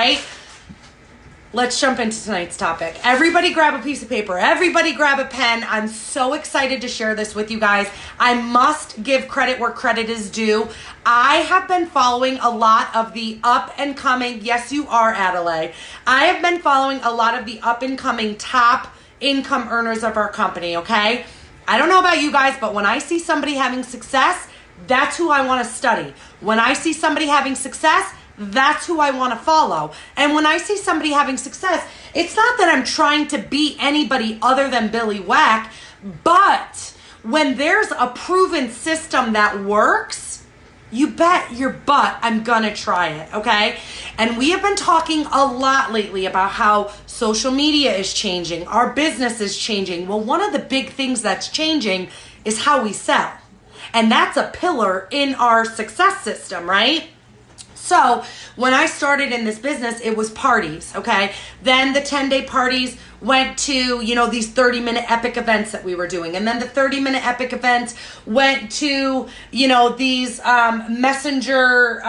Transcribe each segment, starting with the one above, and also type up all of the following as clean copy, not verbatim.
right? Let's jump into tonight's topic. Everybody grab a piece of paper. Everybody grab a pen. I'm so excited to share this with you guys. I must give credit where credit is due. I have been following a lot of the up and coming, yes you are, Adelaide. I have been following a lot of the up and coming top income earners of our company, okay? I don't know about you guys, but when I see somebody having success, that's who I want to study. When I see somebody having success, that's who I want to follow. And when I see somebody having success, it's not that I'm trying to be anybody other than Billy Wack, but when there's a proven system that works, you bet your butt I'm gonna try it, okay? And we have been talking a lot lately about how social media is changing, our business is changing. Well, one of the big things that's changing is how we sell. And that's a pillar in our success system, right? So when I started in this business, it was parties, okay? Then the 10-day parties went to, these 30-minute epic events that we were doing. And then the 30-minute epic events went to, these messenger,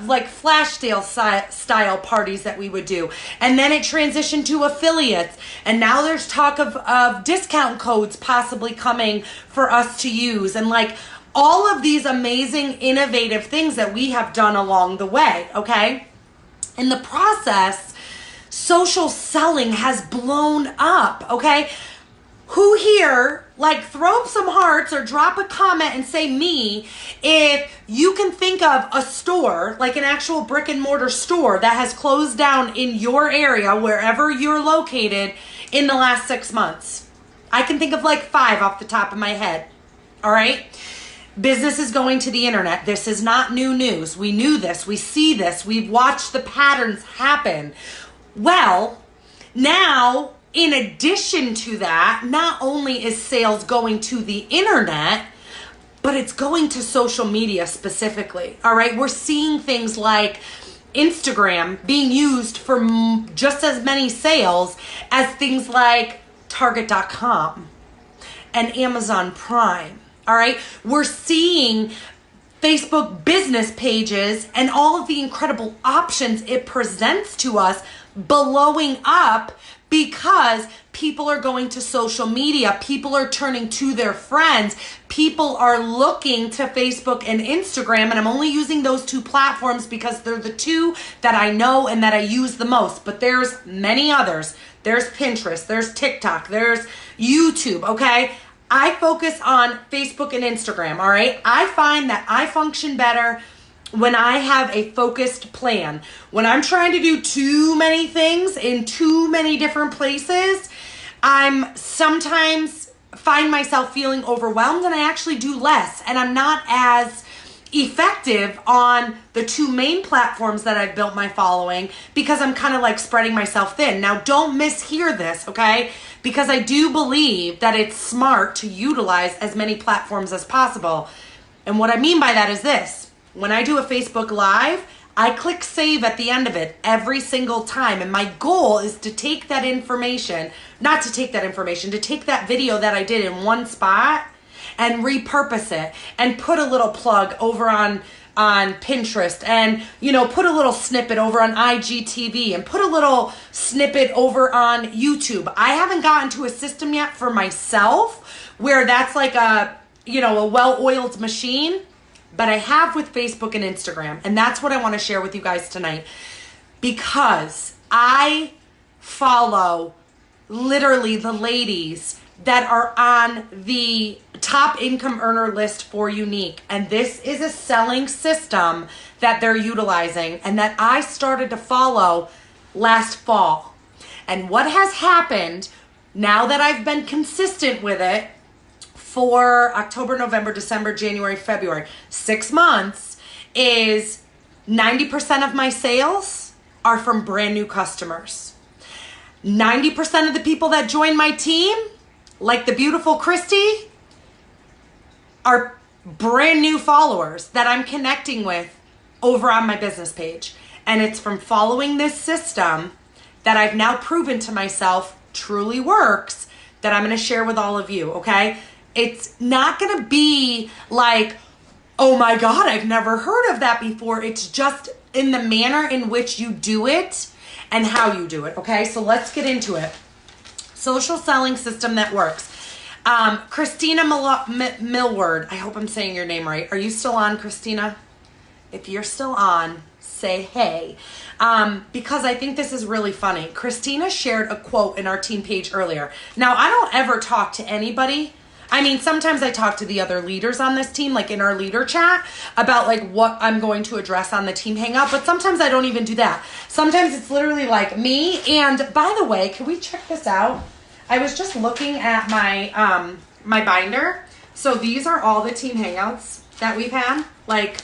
like flash sale style parties that we would do. And then it transitioned to affiliates. And now there's talk of discount codes possibly coming for us to use. And all of these amazing, innovative things that we have done along the way, okay? In the process, social selling has blown up, okay? Who here, throw up some hearts or drop a comment and say me if you can think of a store, like an actual brick and mortar store that has closed down in your area, wherever you're located, in the last 6 months. I can think of 5 off the top of my head, all right? Business is going to the internet. This is not new news. We knew this. We see this. We've watched the patterns happen. Well, now, in addition to that, not only is sales going to the internet, but it's going to social media specifically. All right. We're seeing things like Instagram being used for just as many sales as things like Target.com and Amazon Prime. All right. We're seeing Facebook business pages and all of the incredible options it presents to us blowing up because people are going to social media. People are turning to their friends. People are looking to Facebook and Instagram. And I'm only using those 2 platforms because they're the 2 that I know and that I use the most. But there's many others. There's Pinterest. There's TikTok. There's YouTube. Okay. I focus on Facebook and Instagram, all right? I find that I function better when I have a focused plan. When I'm trying to do too many things in too many different places, I'm sometimes find myself feeling overwhelmed and I actually do less. And I'm not as effective on the 2 main platforms that I've built my following because I'm kind of spreading myself thin. Now, don't mishear this, okay? Because I do believe that it's smart to utilize as many platforms as possible. And what I mean by that is this. When I do a Facebook Live, I click save at the end of it every single time. And my goal is to take that information, to take that video that I did in one spot and repurpose it and put a little plug over on Pinterest and, put a little snippet over on IGTV and put a little snippet over on YouTube. I haven't gotten to a system yet for myself where that's a well-oiled machine, but I have with Facebook and Instagram. And that's what I want to share with you guys tonight because I follow literally the ladies that are on the top income earner list for Unique. And this is a selling system that they're utilizing and that I started to follow last fall. And what has happened now that I've been consistent with it for October, November, December, January, February, 6 months, is 90% of my sales are from brand new customers. 90% of the people that join my team, like the beautiful Christy, are brand new followers that I'm connecting with over on my business page. And it's from following this system that I've now proven to myself truly works that I'm going to share with all of you, okay? It's not going to be oh my God, I've never heard of that before. It's just in the manner in which you do it and how you do it, okay? So let's get into it. Social selling system that works. Christina Millward, I hope I'm saying your name right. Are you still on, Christina? If you're still on, say hey. Because I think this is really funny. Christina shared a quote in our team page earlier. Now, I don't ever talk to anybody. I mean, sometimes I talk to the other leaders on this team, like in our leader chat, about like what I'm going to address on the team hangout, but sometimes I don't even do that. Sometimes it's literally like me. And by the way, can we check this out? I was just looking at my my binder. So these are all the team hangouts that we've had. Like,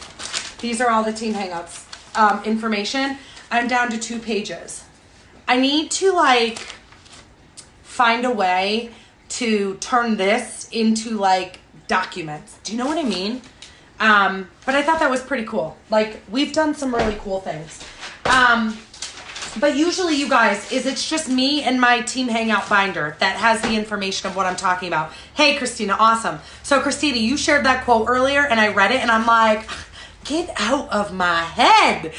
these are all the team hangouts information. I'm down to 2 pages. I need to like find a way to turn this into like documents. Do you know what I mean? But I thought that was pretty cool. Like, we've done some really cool things. But usually, you guys, it's just me and my team hangout binder that has the information of what I'm talking about. Hey, Christina, awesome. So, Christina, you shared that quote earlier, and I read it, and I'm like, get out of my head.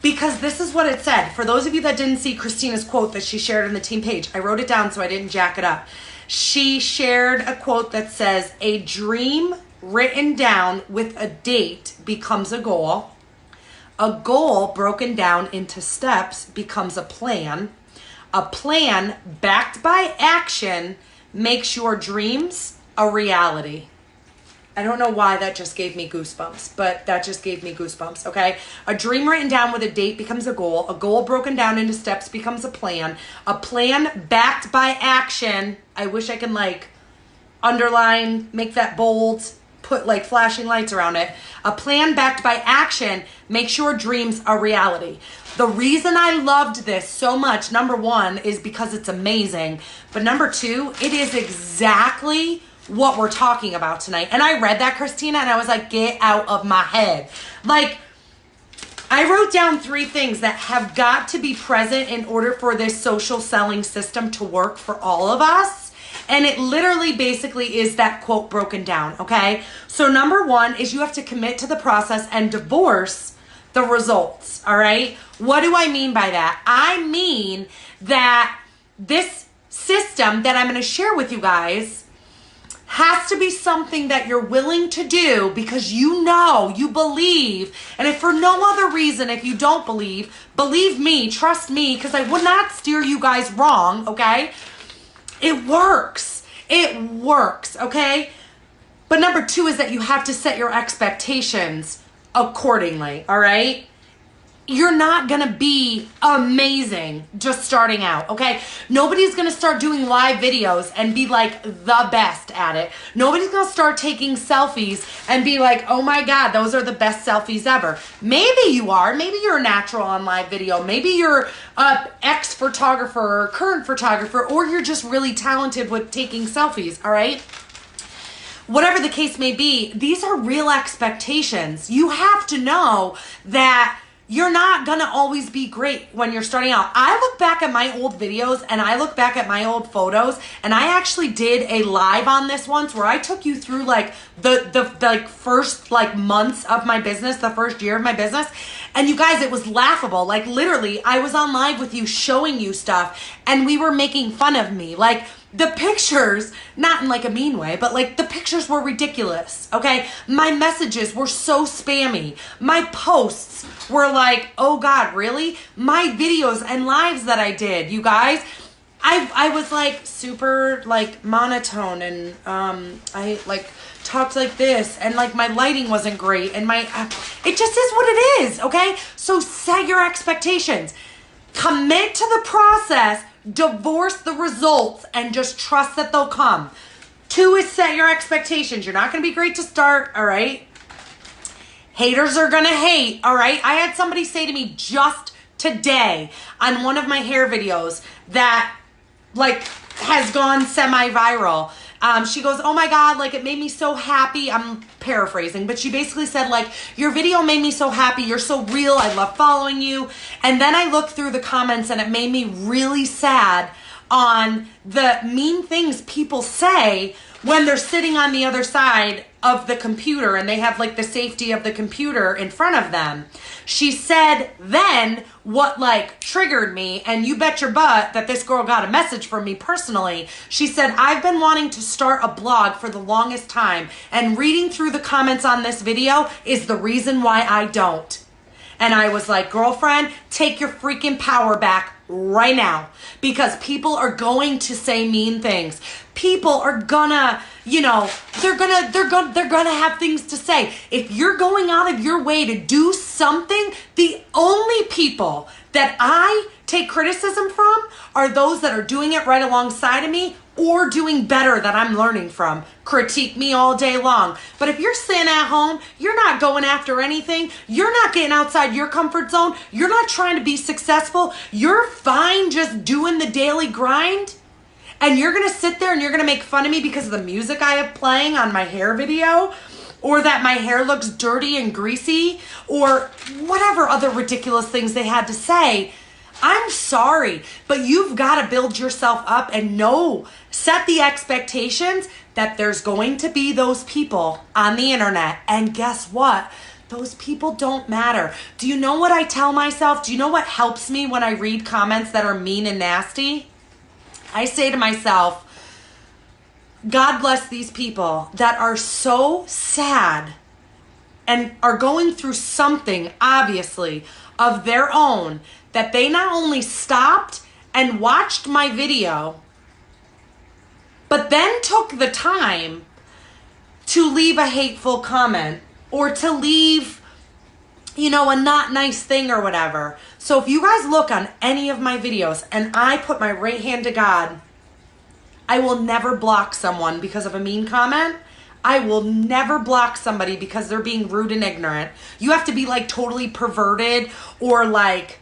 Because this is what it said. For those of you that didn't see Christina's quote that she shared on the team page, I wrote it down so I didn't jack it up. She shared a quote that says, a dream written down with a date becomes a goal. A goal broken down into steps becomes a plan. A plan backed by action makes your dreams a reality. I don't know why that just gave me goosebumps, but that just gave me goosebumps, okay? A dream written down with a date becomes a goal broken down into steps becomes a plan backed by action. I wish I can like underline, make that bold, put like flashing lights around it. A plan backed by action makes your dreams a reality. The reason I loved this so much, number one, is because it's amazing. But number two, it is exactly what we're talking about tonight. And I read that, Christina, and I was like, get out of my head. Like, I wrote down 3 things that have got to be present in order for this social selling system to work for all of us. And it literally basically is that quote broken down, okay? So number 1 is you have to commit to the process and divorce the results, all right? What do I mean by that? I mean that this system that I'm going to share with you guys has to be something that you're willing to do because you know, you believe, and if for no other reason, if you don't believe me, trust me, because I would not steer you guys wrong, okay? It works. It works, okay? But number 2 is that you have to set your expectations accordingly, all right? You're not gonna be amazing just starting out, okay? Nobody's gonna start doing live videos and be like the best at it. Nobody's gonna start taking selfies and be like, oh my God, those are the best selfies ever. Maybe you are. Maybe you're a natural on live video. Maybe you're a ex-photographer or current photographer, or you're just really talented with taking selfies, all right? Whatever the case may be, these are real expectations. You have to know that you're not gonna always be great when you're starting out. I look back at my old videos and I look back at my old photos, and I actually did a live on this once where I took you through like the like first like months of my business, the first year of my business. And you guys, it was laughable. Like literally, I was on live with you showing you stuff and we were making fun of me. Like, the pictures, not in like a mean way, but like the pictures were ridiculous, okay? My messages were so spammy. My posts were like, oh God, really? My videos and lives that I did, you guys, I was like super like monotone, and I like talked like this, and like my lighting wasn't great, and my, it just is what it is, okay? So set your expectations. Commit to the process. Divorce the results and just trust that they'll come. 2 is set your expectations. You're not going to be great to start, all right? Haters are going to hate, all right? I had somebody say to me just today on one of my hair videos that like has gone semi-viral. She goes, oh my God, like it made me so happy. I'm paraphrasing, but she basically said like, your video made me so happy. You're so real. I love following you. And then I looked through the comments and it made me really sad on the mean things people say when they're sitting on the other side of the computer and they have like the safety of the computer in front of them. She said then what like triggered me, and you bet your butt that this girl got a message from me personally. She said, I've been wanting to start a blog for the longest time, and reading through the comments on this video is the reason why I don't. And I was like, girlfriend, take your freaking power back right now, because people are going to say mean things. People are gonna, you know, they're gonna have things to say. If you're going out of your way to do something, the only people that I take criticism from are those that are doing it right alongside of me or doing better that I'm learning from. Critique me all day long. But if you're sitting at home, you're not going after anything, you're not getting outside your comfort zone, you're not trying to be successful, you're fine just doing the daily grind, and you're gonna sit there and you're gonna make fun of me because of the music I have playing on my hair video, or that my hair looks dirty and greasy, or whatever other ridiculous things they had to say. I'm sorry, but you've got to build yourself up and set the expectations that there's going to be those people on the internet. And guess what? Those people don't matter. Do you know what I tell myself? Do you know what helps me when I read comments that are mean and nasty? I say to myself, God bless these people that are so sad and are going through something, obviously, of their own, that they not only stopped and watched my video, but then took the time to leave a hateful comment or to leave, you know, a not nice thing or whatever. So if you guys look on any of my videos and I put my right hand to God, I will never block someone because of a mean comment. I will never block somebody because they're being rude and ignorant. You have to be like totally perverted or like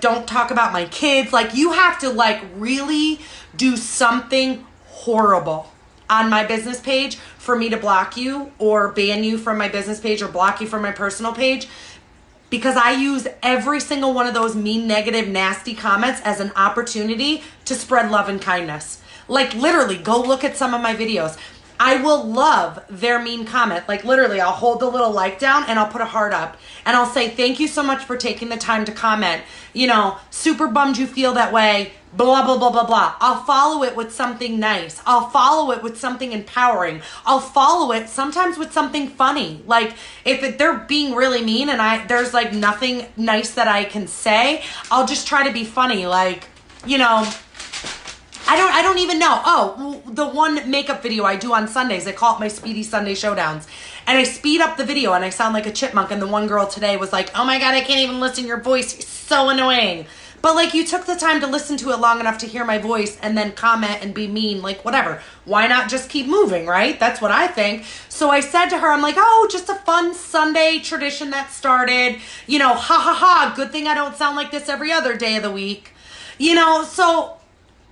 don't talk about my kids. Like you have to like really do something horrible on my business page for me to block you or ban you from my business page or block you from my personal page, because I use every single one of those mean, negative, nasty comments as an opportunity to spread love and kindness. Like literally, go look at some of my videos. I will love their mean comment. Like literally, I'll hold the little like down and I'll put a heart up and I'll say, thank you so much for taking the time to comment. You know, super bummed you feel that way, blah, blah, blah, blah, blah. I'll follow it with something nice. I'll follow it with something empowering. I'll follow it sometimes with something funny. Like if they're being really mean and there's like nothing nice that I can say, I'll just try to be funny. Like, you know, I don't even know. Oh, the one makeup video I do on Sundays, I call it my Speedy Sunday Showdowns. And I speed up the video and I sound like a chipmunk. And the one girl today was like, oh my God, I can't even listen to your voice. You're so annoying. But like you took the time to listen to it long enough to hear my voice and then comment and be mean, like whatever. Why not just keep moving, right? That's what I think. So I said to her, I'm like, oh, just a fun Sunday tradition that started. You know, ha ha ha, good thing I don't sound like this every other day of the week. You know, so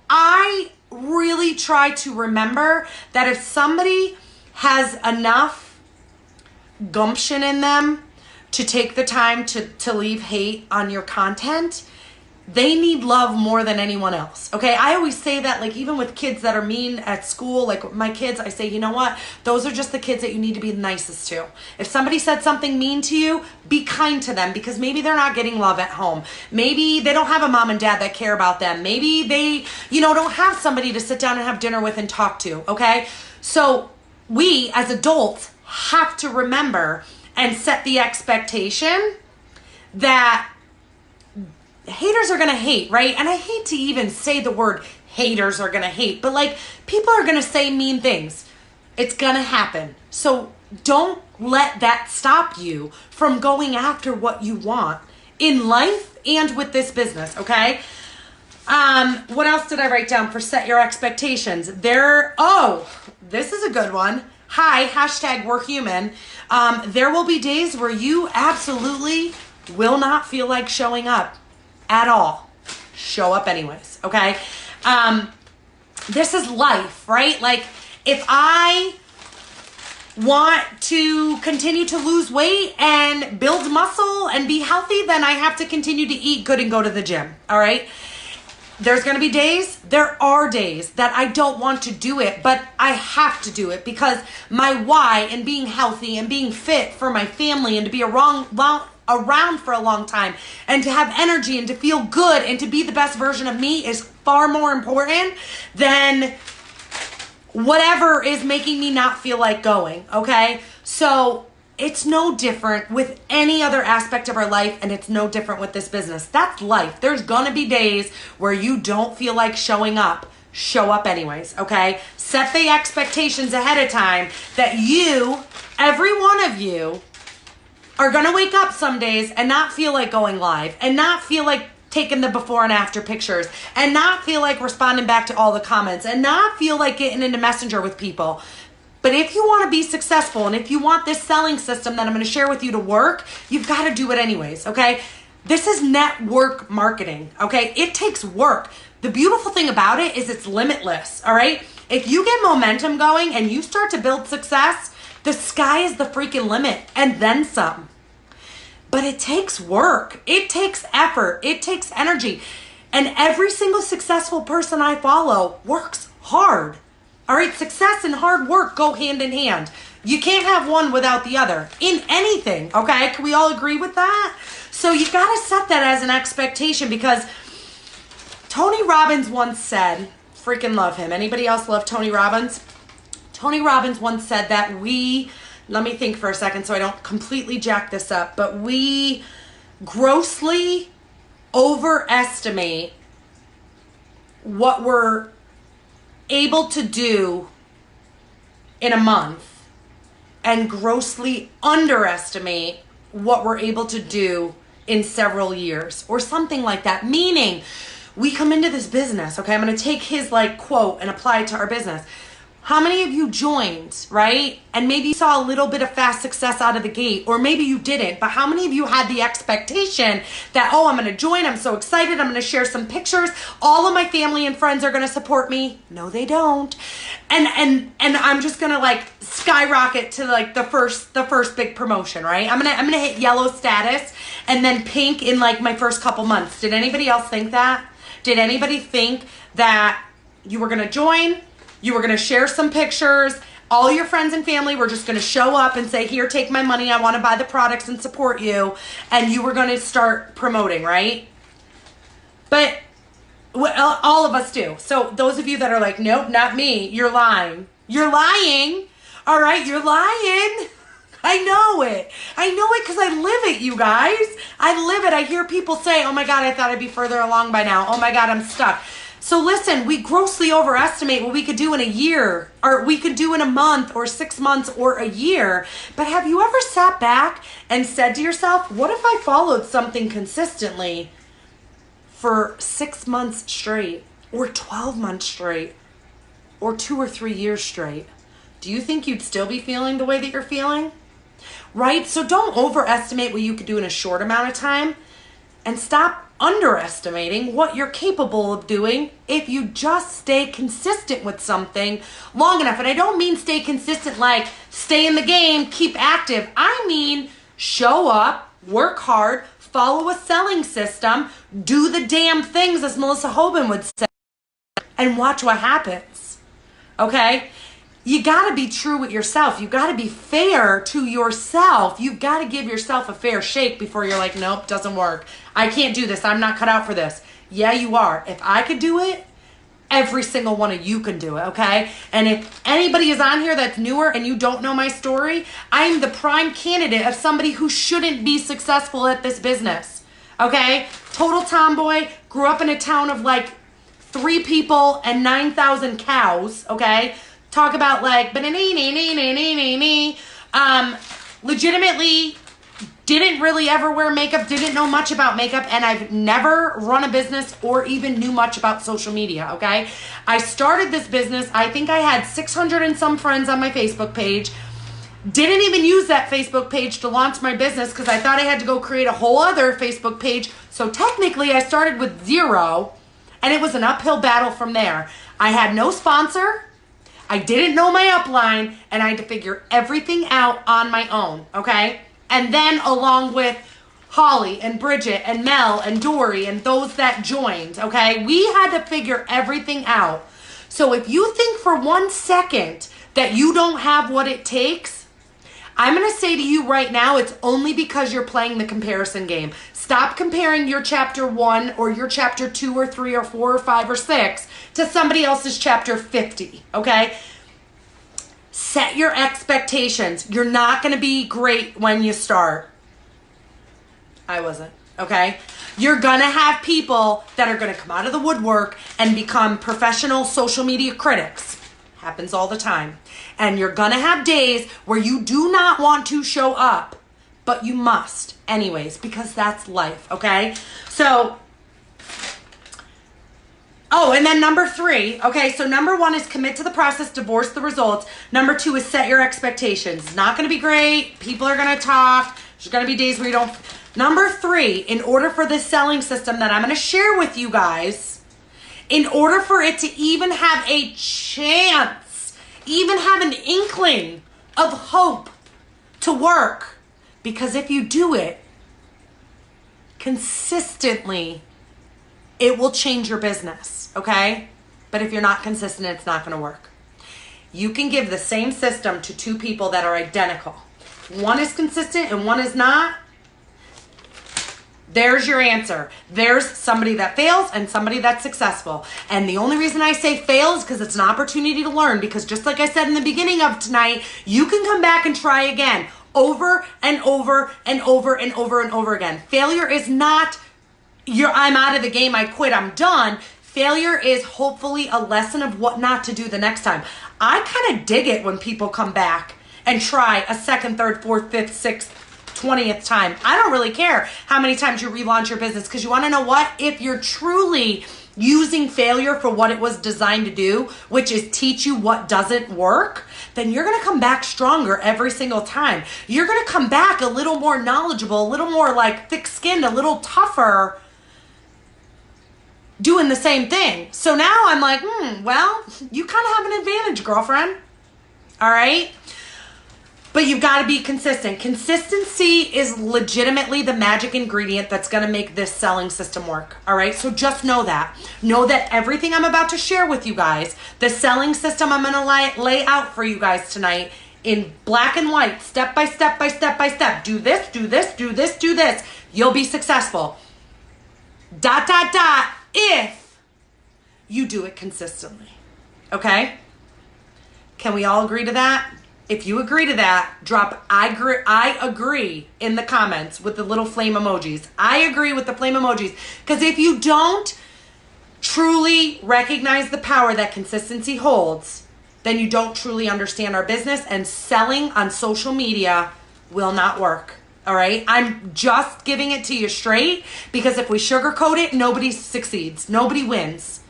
I really try to remember that if somebody has enough gumption in them to take the time to leave hate on your content, they need love more than anyone else. Okay, I always say that, like even with kids that are mean at school, like my kids, I say, you know what? Those are just the kids that you need to be the nicest to. If somebody said something mean to you, be kind to them, because maybe they're not getting love at home. Maybe they don't have a mom and dad that care about them. Maybe they, you know, don't have somebody to sit down and have dinner with and talk to. Okay, so we as adults have to remember and set the expectation that haters are going to hate, right? And I hate to even say the word haters are going to hate, but like people are going to say mean things. It's going to happen. So don't let that stop you from going after what you want in life and with this business, okay? What else did I write down for set your expectations? This is a good one. Hi, hashtag we're human. There will be days where you absolutely will not feel like showing up at all. Show up anyways, okay? This is life, right? Like if I want to continue to lose weight and build muscle and be healthy, then I have to continue to eat good and go to the gym, all right? there's going to be days, there are days that I don't want to do it, but I have to do it because my why and being healthy and being fit for my family and to be around for a long time and to have energy and to feel good and to be the best version of me is far more important than whatever is making me not feel like going, okay? So it's no different with any other aspect of our life, and it's no different with this business. That's life. There's gonna be days where you don't feel like showing up. Show up anyways, okay? Set the expectations ahead of time that you, every one of you, are gonna wake up some days and not feel like going live and not feel like taking the before and after pictures and not feel like responding back to all the comments and not feel like getting into Messenger with people. But if you want to be successful and if you want this selling system that I'm going to share with you to work, you've got to do it anyways, okay? This is network marketing, okay? It takes work. The beautiful thing about it is it's limitless, all right? If you get momentum going and you start to build success, the sky is the freaking limit and then some. But it takes work. It takes effort. It takes energy. And every single successful person I follow works hard. All right, success and hard work go hand in hand. You can't have one without the other in anything, okay? Can we all agree with that? So you got to set that as an expectation because Tony Robbins once said, freaking love him. Anybody else love Tony Robbins? Tony Robbins once said that let me think for a second so I don't completely jack this up, but we grossly overestimate what we're able to do in a month and grossly underestimate what we're able to do in several years or something like that. Meaning we come into this business, okay? I'm going to take his quote and apply it to our business. How many of you joined, right? And maybe you saw a little bit of fast success out of the gate, or maybe you didn't, but how many of you had the expectation that, oh, I'm going to join, I'm so excited, I'm going to share some pictures, all of my family and friends are going to support me? No, they don't. And I'm just going to skyrocket to the first big promotion, right? I'm going to hit yellow status and then pink in my first couple months. Did anybody else think that? Did anybody think that you were going to join? You were going to share some pictures. All your friends and family were just going to show up and say, here, take my money. I want to buy the products and support you. And you were going to start promoting, right? But all of us do. So those of you that are like, nope, not me. You're lying. You're lying. All right, you're lying. I know it. I know it because I live it, you guys. I live it. I hear people say, oh my God, I thought I'd be further along by now. Oh my God, I'm stuck. So listen, we grossly overestimate what we could do in a year, or we could do in a month, or 6 months, or a year. But have you ever sat back and said to yourself, what if I followed something consistently for 6 months straight, or 12 months straight, or 2 or 3 years straight? Do you think you'd still be feeling the way that you're feeling? Right? So don't overestimate what you could do in a short amount of time, and stop underestimating what you're capable of doing if you just stay consistent with something long enough. And I don't mean stay consistent like stay in the game, keep active. I mean show up, work hard, follow a selling system, do the damn things, as Melissa Hoban would say, and watch what happens. Okay? You got to be true with yourself. You got to be fair to yourself. You've got to give yourself a fair shake before you're like, nope, doesn't work. I can't do this. I'm not cut out for this. Yeah, you are. If I could do it, every single one of you can do it, okay? And if anybody is on here that's newer and you don't know my story, I'm the prime candidate of somebody who shouldn't be successful at this business, okay? Total tomboy, grew up in a town of 3 people and 9,000 cows, okay? Talk about legitimately didn't really ever wear makeup, didn't know much about makeup, and I've never run a business or even knew much about social media, okay? I started this business, I think I had 600 and some friends on my Facebook page, didn't even use that Facebook page to launch my business because I thought I had to go create a whole other Facebook page, so technically I started with 0, and it was an uphill battle from there. I had no sponsor, I didn't know my upline, and I had to figure everything out on my own, okay? And then along with Holly and Bridget and Mel and Dory and those that joined, okay? We had to figure everything out. So if you think for 1 second that you don't have what it takes, I'm going to say to you right now, it's only because you're playing the comparison game. Stop comparing your chapter 1 or your chapter 2 or 3 or 4 or 5 or 6 to somebody else's chapter 50, okay? Set your expectations. You're not going to be great when you start. I wasn't, okay? You're going to have people that are going to come out of the woodwork and become professional social media critics. Happens all the time. And you're going to have days where you do not want to show up, but you must anyways, because that's life, okay? So, oh, and then number 3, okay? So number 1 is commit to the process, divorce the results. Number 2 is set your expectations. It's not going to be great. People are going to talk. There's going to be days where you don't. Number 3, in order for this selling system that I'm going to share with you guys, in order for it to even have a chance, even have an inkling of hope to work, because if you do it consistently, it will change your business, okay? But if you're not consistent, it's not going to work. You can give the same system to 2 people that are identical. One is consistent and one is not. There's your answer. There's somebody that fails and somebody that's successful. And the only reason I say fail is because it's an opportunity to learn. Because just like I said in the beginning of tonight, you can come back and try again over and over and over and over and over again. Failure is not, I'm out of the game, I quit, I'm done. Failure is hopefully a lesson of what not to do the next time. I kind of dig it when people come back and try a 2nd, 3rd, 4th, 5th, 6th, 20th time. I don't really care how many times you relaunch your business, because you want to know what? If you're truly using failure for what it was designed to do, which is teach you what doesn't work, then you're going to come back stronger every single time. You're going to come back a little more knowledgeable, a little more like thick-skinned, a little tougher, doing the same thing. So now I'm like, well, you kind of have an advantage, girlfriend. All right? But you've got to be consistent. Consistency is legitimately the magic ingredient that's going to make this selling system work. All right? So just know that. Know that everything I'm about to share with you guys, the selling system I'm going to lay out for you guys tonight in black and white, step by step by step by step. Do this, do this, do this, do this. You'll be successful. ... if you do it consistently. Okay? Can we all agree to that? If you agree to that, drop I agree in the comments with the little flame emojis. I agree with the flame emojis. Because if you don't truly recognize the power that consistency holds, then you don't truly understand our business, and selling on social media will not work. All right? I'm just giving it to you straight, because if we sugarcoat it, nobody succeeds. Nobody wins.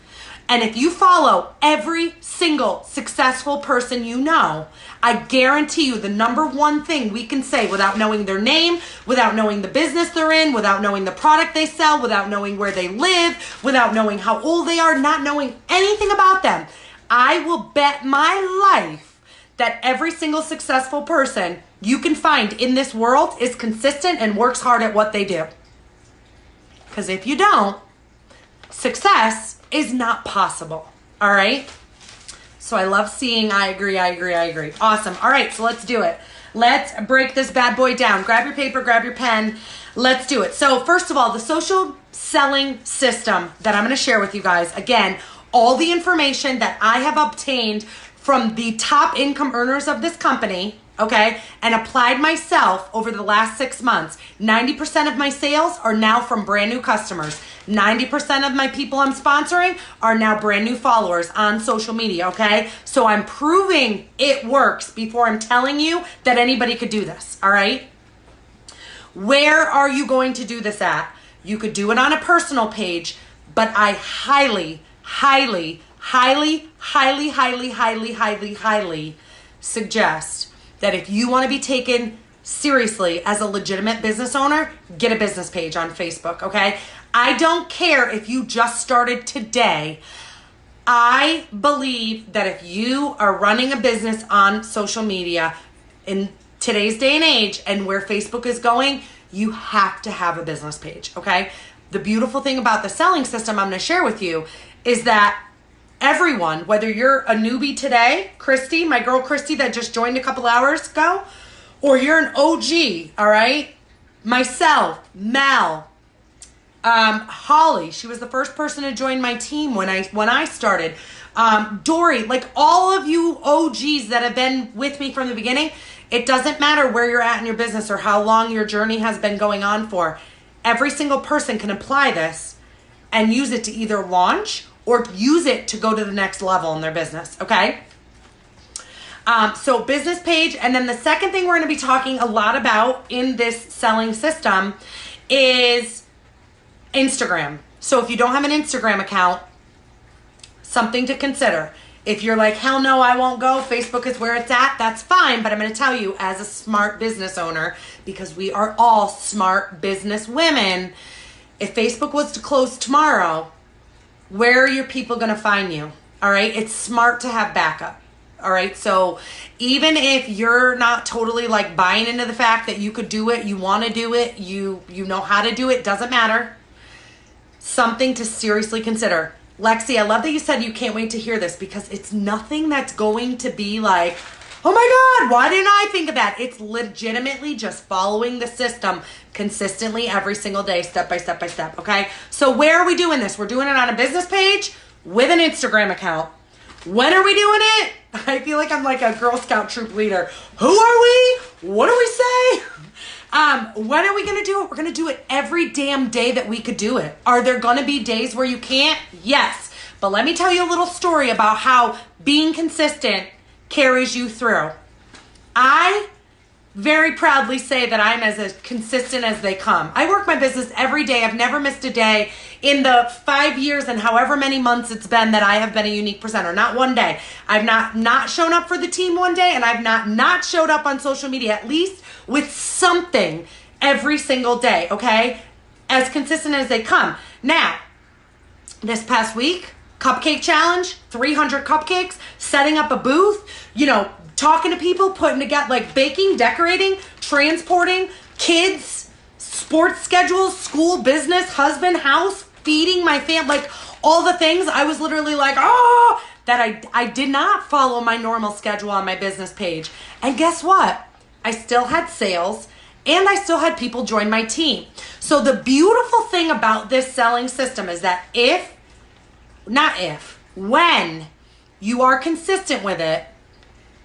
And if you follow every single successful person you know, I guarantee you the number one thing we can say without knowing their name, without knowing the business they're in, without knowing the product they sell, without knowing where they live, without knowing how old they are, not knowing anything about them, I will bet my life that every single successful person you can find in this world is consistent and works hard at what they do. Because if you don't, success is not possible. All right? So I love seeing I agree. Awesome. All right, so let's do it. Let's break this bad boy down. Grab your paper, grab your pen. Let's do it. So first of all, the social selling system that I'm going to share with you guys, again, all the information that I have obtained from the top income earners of this company, okay, and applied myself over the last 6 months. 90% of my sales are now from brand new customers. 90% of my people I'm sponsoring are now brand new followers on social media, okay? So I'm proving it works before I'm telling you that anybody could do this, all right? Where are you going to do this at? You could do it on a personal page, but I highly suggest that if you want to be taken seriously as a legitimate business owner, get a business page on Facebook, okay? I don't care if you just started today. I believe that if you are running a business on social media in today's day and age and where Facebook is going, you have to have a business page, okay? The beautiful thing about the selling system I'm going to share with you is that everyone, whether you're a newbie today, Christy, my girl Christy that just joined a couple hours ago, or you're an OG, all right? Myself, Mel, Holly, she was the first person to join my team when I started. Dory, like all of you OGs that have been with me from the beginning, it doesn't matter where you're at in your business or how long your journey has been going on for. Every single person can apply this and use it to either launch or use it to go to the next level in their business, okay? So business page, and then the second thing we're going to be talking a lot about in this selling system is Instagram. So if you don't have an Instagram account, something to consider. If you're like, hell no, I won't go, Facebook is where it's at, that's fine. But I'm going to tell you, as a smart business owner, because we are all smart business women, if Facebook was to close tomorrow, where are your people going to find you? All right. It's smart to have backup. All right. So even if you're not totally like buying into the fact that you could do it, you want to do it, you know how to do it, doesn't matter. Something to seriously consider. Lexi, I love that you said you can't wait to hear this, because it's nothing that's going to be like, oh my God, why didn't I think of that? It's legitimately just following the system consistently every single day, step by step by step, okay? So where are we doing this? We're doing it on a business page with an Instagram account. When are we doing it? I feel like I'm like a Girl Scout troop leader. Who are we? What do we say? When are we going to do it? We're going to do it every damn day that we could do it. Are there going to be days where you can't? Yes. But let me tell you a little story about how being consistent carries you through. I very proudly say that I'm as consistent as they come. I work my business every day. I've never missed a day in the 5 years and however many months it's been that I have been a unique presenter. Not one day. I've not shown up for the team one day, and I've not showed up on social media, at least with something every single day, okay? As consistent as they come. Now, this past week, cupcake challenge, 300 cupcakes, setting up a booth, talking to people, putting together, like baking, decorating, transporting, kids, sports schedules, school, business, husband, house, feeding my family, like all the things. I was literally like, that I did not follow my normal schedule on my business page. And guess what? I still had sales and I still had people join my team. So the beautiful thing about this selling system is that when you are consistent with it,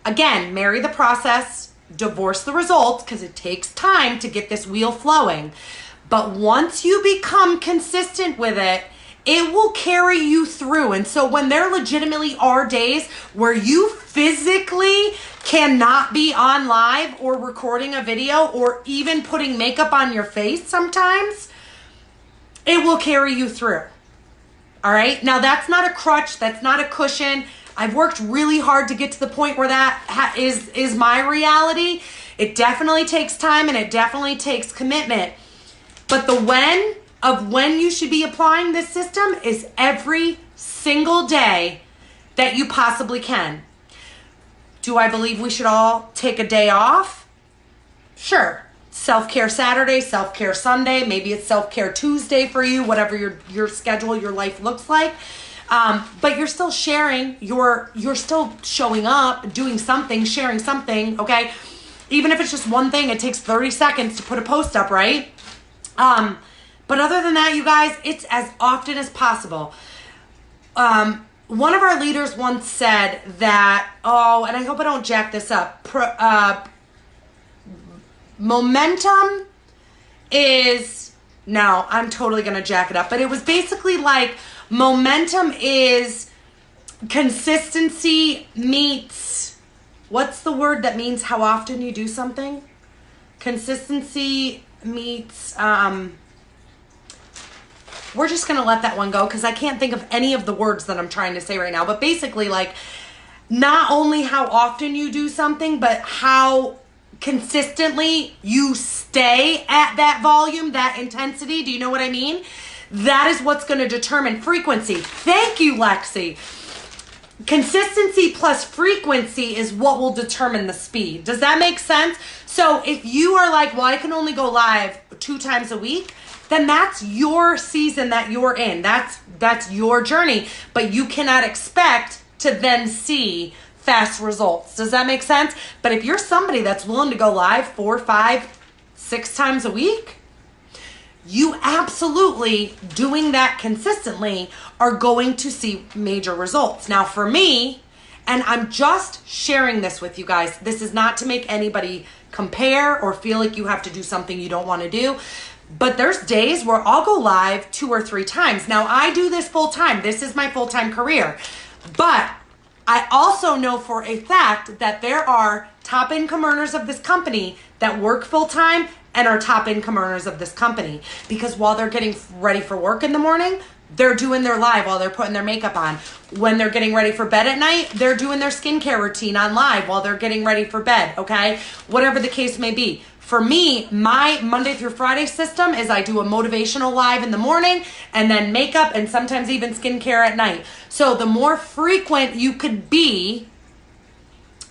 again, marry the process, divorce the results, because it takes time to get this wheel flowing. But once you become consistent with it, it will carry you through. And so when there legitimately are days where you physically cannot be on live or recording a video or even putting makeup on your face sometimes, it will carry you through. All right. Now that's not a crutch. That's not a cushion. I've worked really hard to get to the point where that is my reality. It definitely takes time and it definitely takes commitment. But the when you should be applying this system is every single day that you possibly can. Do I believe we should all take a day off? Sure. Self-care Saturday, self-care Sunday, maybe it's self-care Tuesday for you, whatever your schedule, your life looks like. But you're still sharing, you're still showing up, doing something, sharing something, okay? Even if it's just one thing, it takes 30 seconds to put a post up, right? But other than that, you guys, it's as often as possible. One of our leaders once said that, and I hope I don't jack this up, momentum is, no, I'm totally going to jack it up, but it was basically like momentum is consistency meets, what's the word that means how often you do something? Consistency meets, we're just going to let that one go because I can't think of any of the words that I'm trying to say right now. But basically, like, not only how often you do something, but how consistently you stay at that volume, that intensity. Do you know what I mean? That is what's going to determine frequency. Thank you, Lexi. Consistency plus frequency is what will determine the speed. Does that make sense? So if you are like, well, I can only go live 2 times a week, then that's your season that you're in. That's your journey, but you cannot expect to then see fast results. Does that make sense? But if you're somebody that's willing to go live 4, 5, 6 times a week, you absolutely, doing that consistently, are going to see major results. Now for me, and I'm just sharing this with you guys, this is not to make anybody compare or feel like you have to do something you don't want to do, but there's days where I'll go live 2 or 3 times. Now I do this full time. This is my full-time career, but I also know for a fact that there are top income earners of this company that work full-time and are top income earners of this company, because while they're getting ready for work in the morning, they're doing their live while they're putting their makeup on. When they're getting ready for bed at night, they're doing their skincare routine on live while they're getting ready for bed, okay? Whatever the case may be. For me, my Monday through Friday system is I do a motivational live in the morning and then makeup and sometimes even skincare at night. So the more frequent you could be,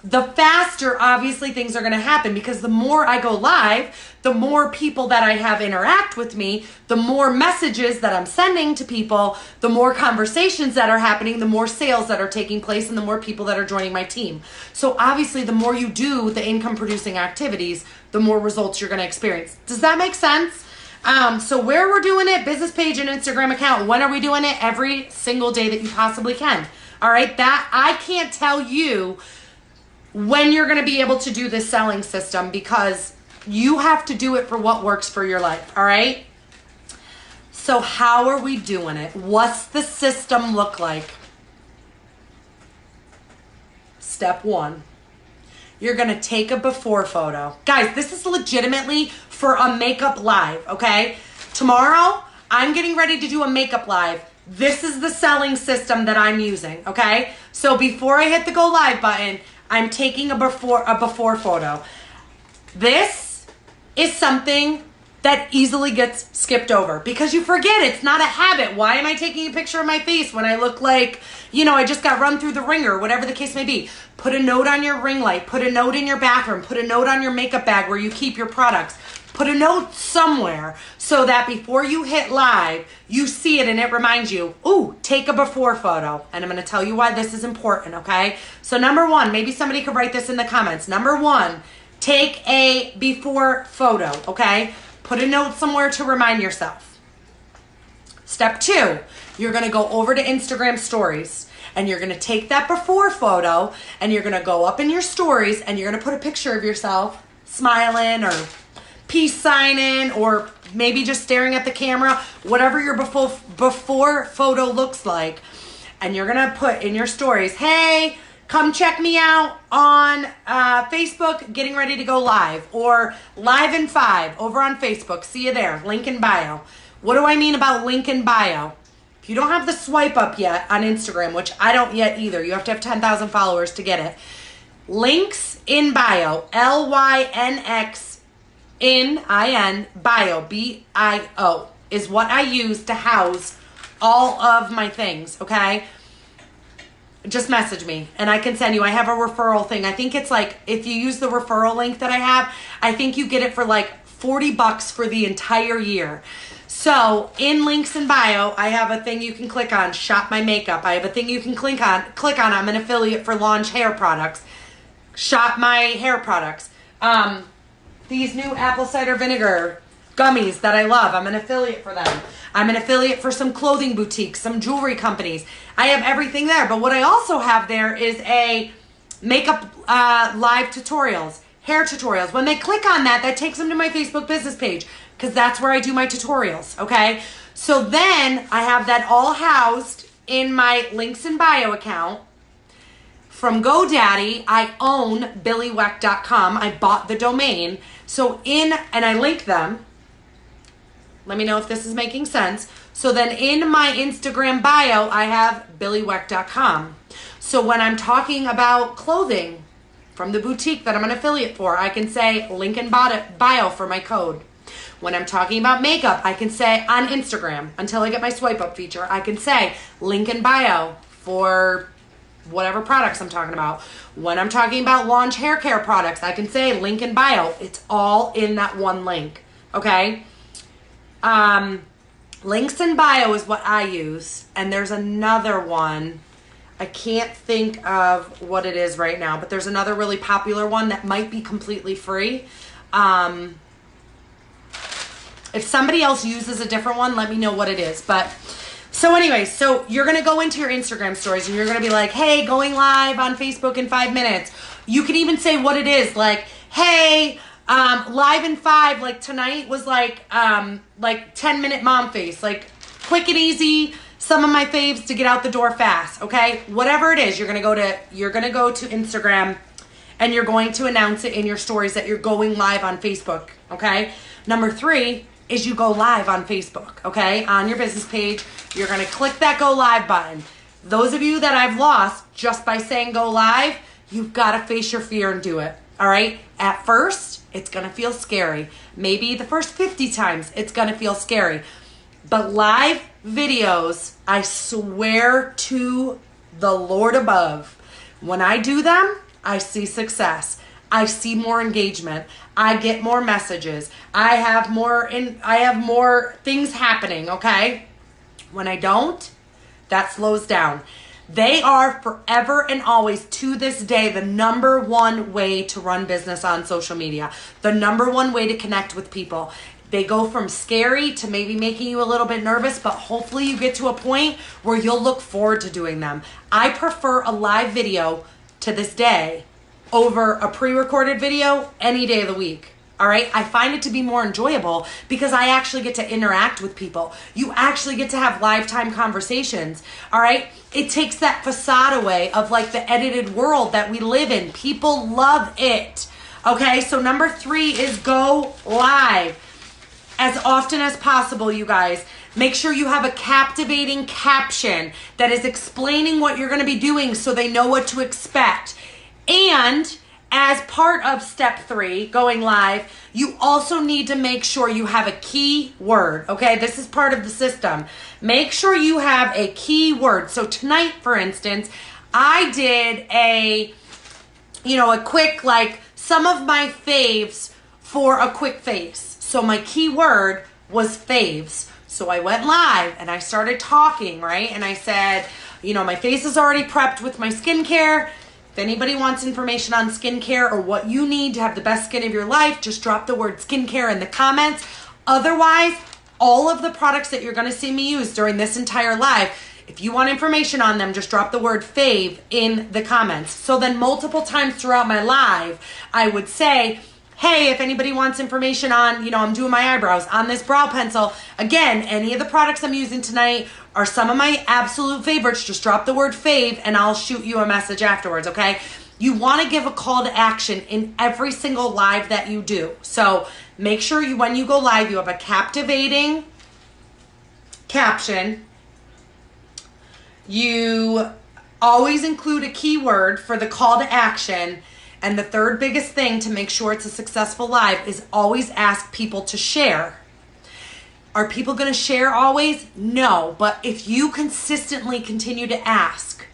the faster obviously things are going to happen, because the more I go live, the more people that I have interact with me, the more messages that I'm sending to people, the more conversations that are happening, the more sales that are taking place, and the more people that are joining my team. So obviously the more you do the income producing activities, the more results you're going to experience. Does that make sense? So where we're doing it, business page and Instagram account. When are we doing it? Every single day that you possibly can. All right, that I can't tell you when you're going to be able to do this selling system, because you have to do it for what works for your life. All right. So how are we doing it? What's the system look like? Step 1, you're going to take a before photo. Guys, this is legitimately for a makeup live. Okay. Tomorrow I'm getting ready to do a makeup live. This is the selling system that I'm using. Okay. So before I hit the go live button, I'm taking a before photo. This is something that easily gets skipped over because you forget. It's not a habit. Why am I taking a picture of my face when I look like, I just got run through the ringer, whatever the case may be? Put a note on your ring light, put a note in your bathroom, put a note on your makeup bag where you keep your products. Put a note somewhere so that before you hit live, you see it and it reminds you, ooh, take a before photo. And I'm going to tell you why this is important, okay? So number 1, maybe somebody could write this in the comments. Number 1, take a before photo, okay? Put a note somewhere to remind yourself. Step 2, you're going to go over to Instagram stories and you're going to take that before photo and you're going to go up in your stories and you're going to put a picture of yourself smiling or peace signing, or maybe just staring at the camera, whatever your before photo looks like. And you're gonna put in your stories, hey, come check me out on Facebook, getting ready to go live, or live in 5 over on Facebook. See you there, link in bio. What do I mean about link in bio? If you don't have the swipe up yet on Instagram, which I don't yet either, you have to have 10,000 followers to get it. Links in bio, LYNX in bio, BIO, is what I use to house all of my things, okay? Just message me and I can send you. I have a referral thing. I think it's like, if you use the referral link that I have, I think you get it for like $40 for the entire year. So in links in bio, I have a thing you can click on, shop my makeup. I have a thing you can click on, I'm an affiliate for Launch Hair Products, shop my hair products. These new apple cider vinegar gummies that I love, I'm an affiliate for them. I'm an affiliate for some clothing boutiques, some jewelry companies. I have everything there. But what I also have there is a makeup live tutorials, hair tutorials. When they click on that, that takes them to my Facebook business page, because that's where I do my tutorials, okay? So then I have that all housed in my links in bio account. From GoDaddy, I own BillyWeck.com. I bought the domain. So and I link them. Let me know if this is making sense. So then in my Instagram bio, I have BillyWeck.com. So when I'm talking about clothing from the boutique that I'm an affiliate for, I can say link in bio for my code. When I'm talking about makeup, I can say on Instagram, until I get my swipe up feature, I can say link in bio for whatever products I'm talking about. When I'm talking about Launch hair care products, I can say link in bio. It's all in that one link, okay? Links in bio is what I use. And there's another one. I can't think of what it is right now, but there's another really popular one that might be completely free. If somebody else uses a different one, let me know what it is. But so anyway, so you're going to go into your Instagram stories and you're going to be like, hey, going live on Facebook in 5 minutes. You can even say what it is, like, hey, live in 5, like tonight was like 10-minute mom face, like quick and easy, some of my faves to get out the door fast, okay? Whatever it is, you're going to go to Instagram and you're going to announce it in your stories that you're going live on Facebook, okay? Number 3 is you go live on Facebook, okay? On your business page, you're going to click that go live button. Those of you that I've lost just by saying go live, you've got to face your fear and do it, all right? At first, it's going to feel scary. Maybe the first 50 times, it's going to feel scary. But live videos, I swear to the Lord above, when I do them, I see success. I see more engagement. I get more messages. I have more things happening, okay? When I don't, that slows down. They are forever and always, to this day, the number one way to run business on social media. The number one way to connect with people. They go from scary to maybe making you a little bit nervous, but hopefully you get to a point where you'll look forward to doing them. I prefer a live video to this day over a pre-recorded video any day of the week. All right, I find it to be more enjoyable because I actually get to interact with people. You actually get to have lifetime conversations. All right, it takes that facade away of like the edited world that we live in. People love it. Okay, so number 3 is go live as often as possible, you guys. Make sure you have a captivating caption that is explaining what you're going to be doing so they know what to expect. And as part of step 3, going live, you also need to make sure you have a key word, okay? This is part of the system. Make sure you have a key word. So tonight, for instance, I did a quick, like, some of my faves for a quick face. So my key word was faves. So I went live and I started talking, right? And I said, my face is already prepped with my skincare. If anybody wants information on skincare or what you need to have the best skin of your life, just drop the word skincare in the comments. Otherwise, all of the products that you're going to see me use during this entire live, if you want information on them, just drop the word fave in the comments. So then multiple times throughout my live, I would say, hey, if anybody wants information on, I'm doing my eyebrows, on this brow pencil, again, any of the products I'm using tonight are some of my absolute favorites. Just drop the word fave and I'll shoot you a message afterwards, okay? You want to give a call to action in every single live that you do. So make sure when you go live, you have a captivating caption. You always include a keyword for the call to action. And the third biggest thing to make sure it's a successful live is always ask people to share. Are people going to share always? No, but if you consistently continue to ask,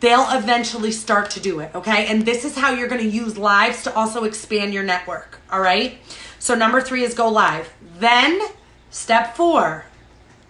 they'll eventually start to do it, okay? And this is how you're going to use lives to also expand your network, all right? So number 3 is go live. Then step 4,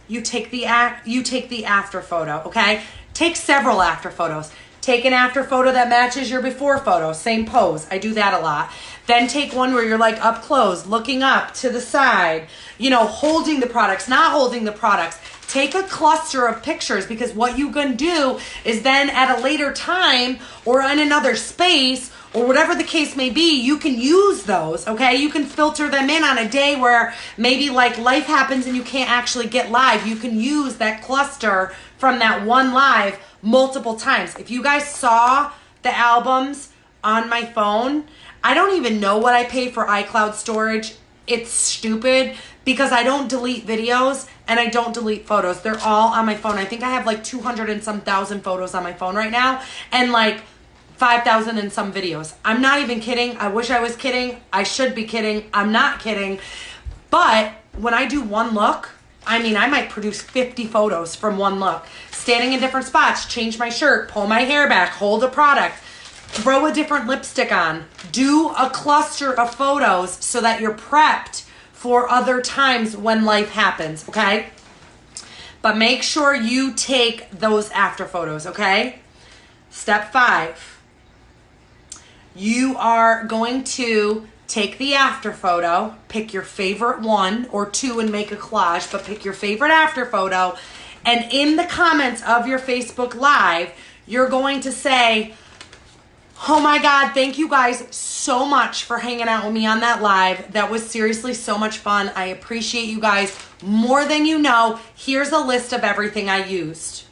you take the after photo, okay? Take several after photos. Take an after photo that matches your before photo, same pose. I do that a lot. Then take one where you're like up close, looking up to the side, holding the products, not holding the products. Take a cluster of pictures, because what you can do is then at a later time or in another space or whatever the case may be, you can use those, okay? You can filter them in on a day where maybe like life happens and you can't actually get live. You can use that cluster from that one live multiple times. If you guys saw the albums on my phone, I don't even know what I pay for iCloud storage. It's stupid because I don't delete videos and I don't delete photos. They're all on my phone. I think I have like 200 and some thousand photos on my phone right now and like 5,000 and some videos. I'm not even kidding. I wish I was kidding. I should be kidding. I'm not kidding. But when I do one look, I might produce 50 photos from one look. Standing in different spots, change my shirt, pull my hair back, hold a product, throw a different lipstick on, do a cluster of photos so that you're prepped for other times when life happens, okay? But make sure you take those after photos, okay? Step 5. You are going to take the after photo, pick your favorite one or two and make a collage, but pick your favorite after photo. And in the comments of your Facebook Live, you're going to say, oh my God, thank you guys so much for hanging out with me on that live. That was seriously so much fun. I appreciate you guys more than you know. Here's a list of everything I used.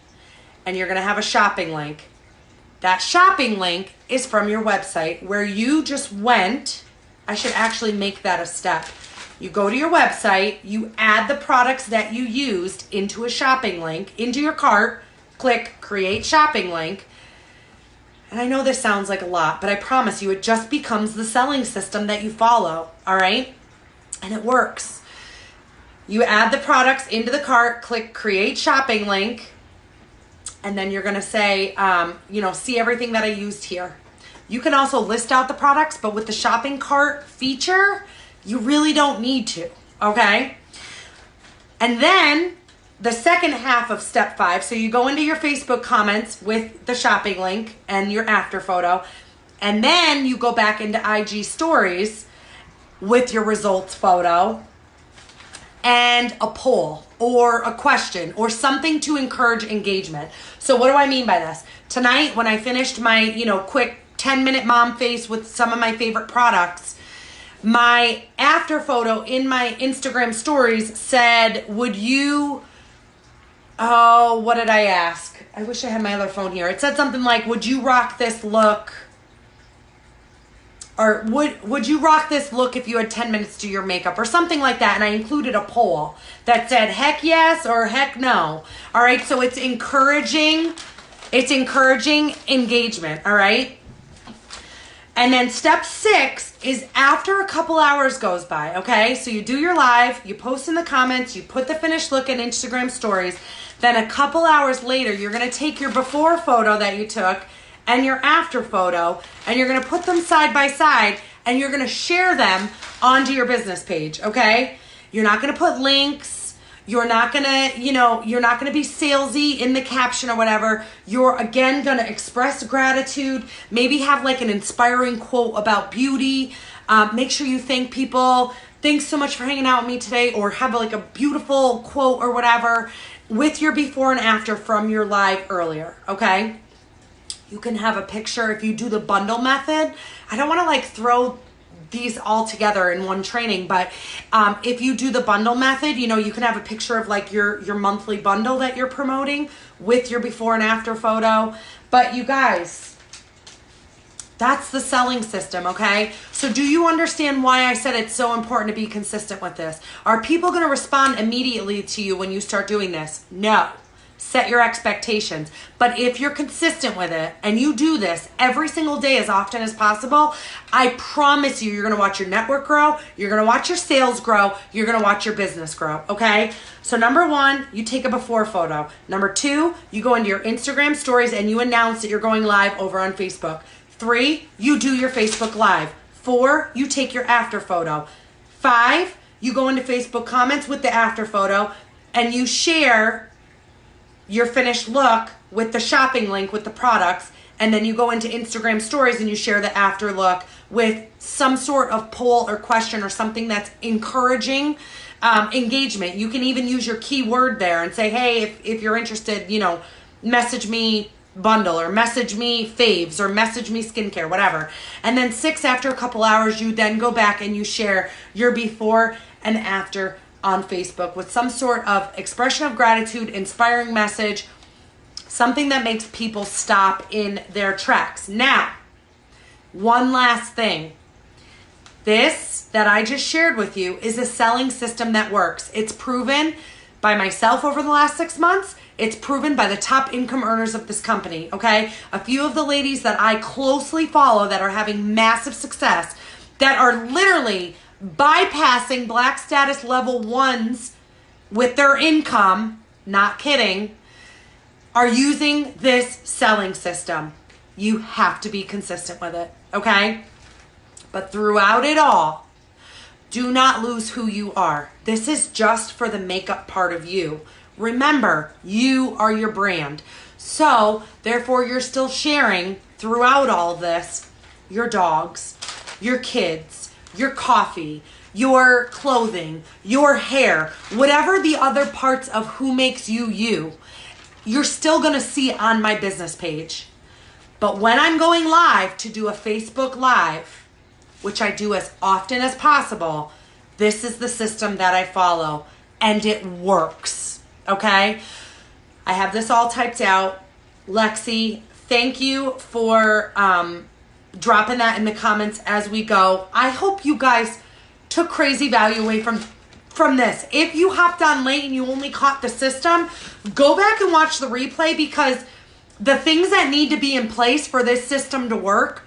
And you're going to have a shopping link. That shopping link is from your website where you just went. I should actually make that a step. You go to your website, you add the products that you used into a shopping link, into your cart, click create shopping link. And I know this sounds like a lot, but I promise you it just becomes the selling system that you follow, all right? And it works. You add the products into the cart, click create shopping link, and then you're gonna say, see everything that I used here. You can also list out the products, but with the shopping cart feature, you really don't need to, okay? And then the second half of step 5, so you go into your Facebook comments with the shopping link and your after photo, and then you go back into IG stories with your results photo and a poll or a question or something to encourage engagement. So what do I mean by this? Tonight, when I finished my, quick 10-minute mom face with some of my favorite products, my after photo in my Instagram stories said, what did I ask? I wish I had my other phone here. It said something like, would you rock this look? Or would you rock this look if you had 10 minutes to your makeup or something like that? And I included a poll that said heck yes or heck no. All right, so it's encouraging engagement, all right? And then step 6 is after a couple hours goes by, okay? So you do your live, you post in the comments, you put the finished look in Instagram stories. Then a couple hours later, you're gonna take your before photo that you took and your after photo, and you're gonna put them side by side, and you're gonna share them onto your business page, okay? You're not gonna put links. You're not gonna, you're not gonna be salesy in the caption or whatever. You're again gonna express gratitude. Maybe have like an inspiring quote about beauty. Make sure you thank people. Thanks so much for hanging out with me today, or have like a beautiful quote or whatever with your before and after from your live earlier, okay? You can have a picture if you do the bundle method. I don't wanna like throw these all together in one training, but if you do the bundle method, you can have a picture of like your monthly bundle that you're promoting with your before and after photo. But you guys, that's the selling system, okay? So do you understand why I said it's so important to be consistent with this? Are people going to respond immediately to you when you start doing this? No. Set your expectations. But if you're consistent with it and you do this every single day as often as possible, I promise you're going to watch your network grow, you're going to watch your sales grow, you're going to watch your business grow, okay? So number 1, you take a before photo. Number 2, you go into your Instagram stories and you announce that you're going live over on Facebook. 3, you do your Facebook Live. 4, you take your after photo. 5, you go into Facebook comments with the after photo and you share your finished look with the shopping link with the products, and then you go into Instagram stories and you share the after look with some sort of poll or question or something that's encouraging engagement. You can even use your keyword there and say, hey, if you're interested, message me bundle or message me faves or message me skincare, whatever. And then 6, after a couple hours, you then go back and you share your before and after on Facebook with some sort of expression of gratitude, inspiring message, something that makes people stop in their tracks. Now, one last thing. This that I just shared with you is a selling system that works. It's proven by myself over the last 6 months. It's proven by the top income earners of this company, okay? A few of the ladies that I closely follow that are having massive success, that are literally bypassing black status level 1s with their income, not kidding, are using this selling system. You have to be consistent with it, okay? But throughout it all, Do not lose who you are. This is just for the makeup part of you. Remember, you are your brand. So, therefore, you're still sharing throughout all this your dogs, your kids, your coffee, your clothing, your hair, whatever the other parts of who makes you you, you're still going to see on my business page. But when I'm going live to do a Facebook Live, which I do as often as possible, this is the system that I follow, and it works, okay? I have this all typed out. Lexi, thank you for dropping that in the comments as we go. I hope you guys took crazy value away from this. If you hopped on late and you only caught the system, go back and watch the replay, because the things that need to be in place for this system to work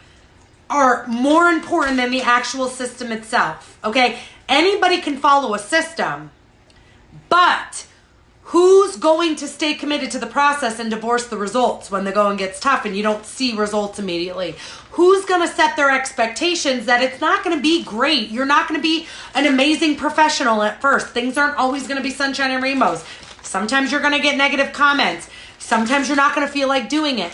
are more important than the actual system itself, okay? Anybody can follow a system, but who's going to stay committed to the process and divorce the results when the going gets tough and you don't see results immediately? Who's going to set their expectations that it's not going to be great? You're not going to be an amazing professional at first. Things aren't always going to be sunshine and rainbows. Sometimes you're going to get negative comments. Sometimes you're not going to feel like doing it.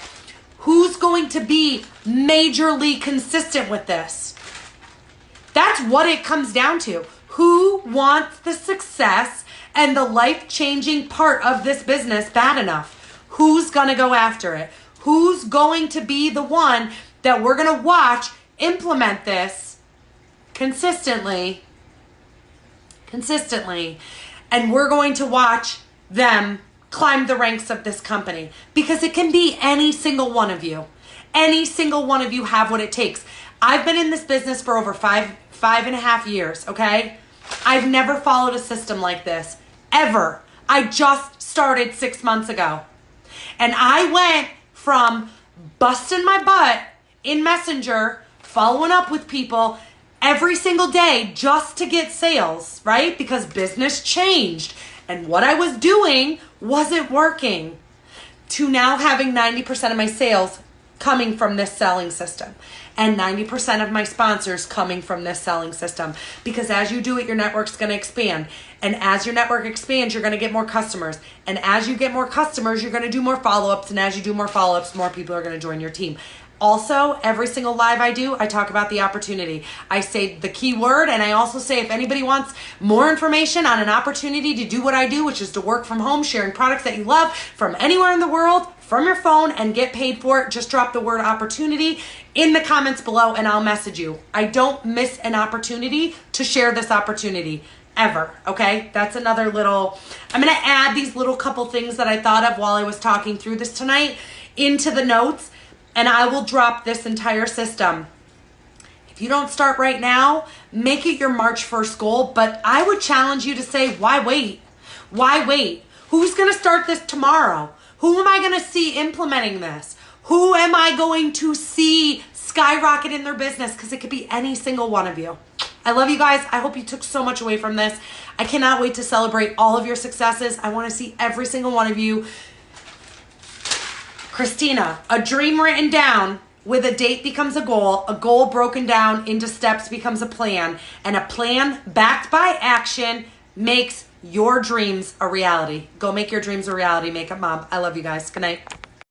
Who's going to be majorly consistent with this? That's what it comes down to. Who wants the success and the life-changing part of this business bad enough? Who's going to go after it? Who's going to be the one that we're going to watch implement this consistently, and we're going to watch them climb the ranks of this company? Because it can be any single one of you. Any single one of you have what it takes. I've been in this business for over five and a half years, okay? I've never followed a system like this, ever. I just started 6 months ago. And I went from busting my butt in Messenger, following up with people every single day just to get sales, right? Because business changed and what I was doing wasn't working, to now having 90% of my sales coming from this selling system and 90% of my sponsors coming from this selling system. Because as you do it, your network's going to expand. And as your network expands, you're going to get more customers. And as you get more customers, you're going to do more follow-ups. And as you do more follow-ups, more people are going to join your team. Also, every single live I do, I talk about the opportunity. I say the key word, and I also say if anybody wants more information on an opportunity to do what I do, which is to work from home, sharing products that you love from anywhere in the world, from your phone, and get paid for it, just drop the word opportunity in the comments below and I'll message you. I don't miss an opportunity to share this opportunity ever, okay? That's another little, I'm gonna add these little couple things that I thought of while I was talking through this tonight into the notes, and I will drop this entire system. If you don't start right now, make it your March 1st goal, but I would challenge you to say, why wait? Why wait? Who's gonna start this tomorrow? Who am I gonna see implementing this? Who am I going to see skyrocket in their business? Because it could be any single one of you. I love you guys. I hope you took so much away from this. I cannot wait to celebrate all of your successes. I want to see every single one of you. Christina, a dream written down with a date becomes a goal broken down into steps becomes a plan, and a plan backed by action makes your dreams a reality. Go make your dreams a reality, Makeup Mom. I love you guys. Good night.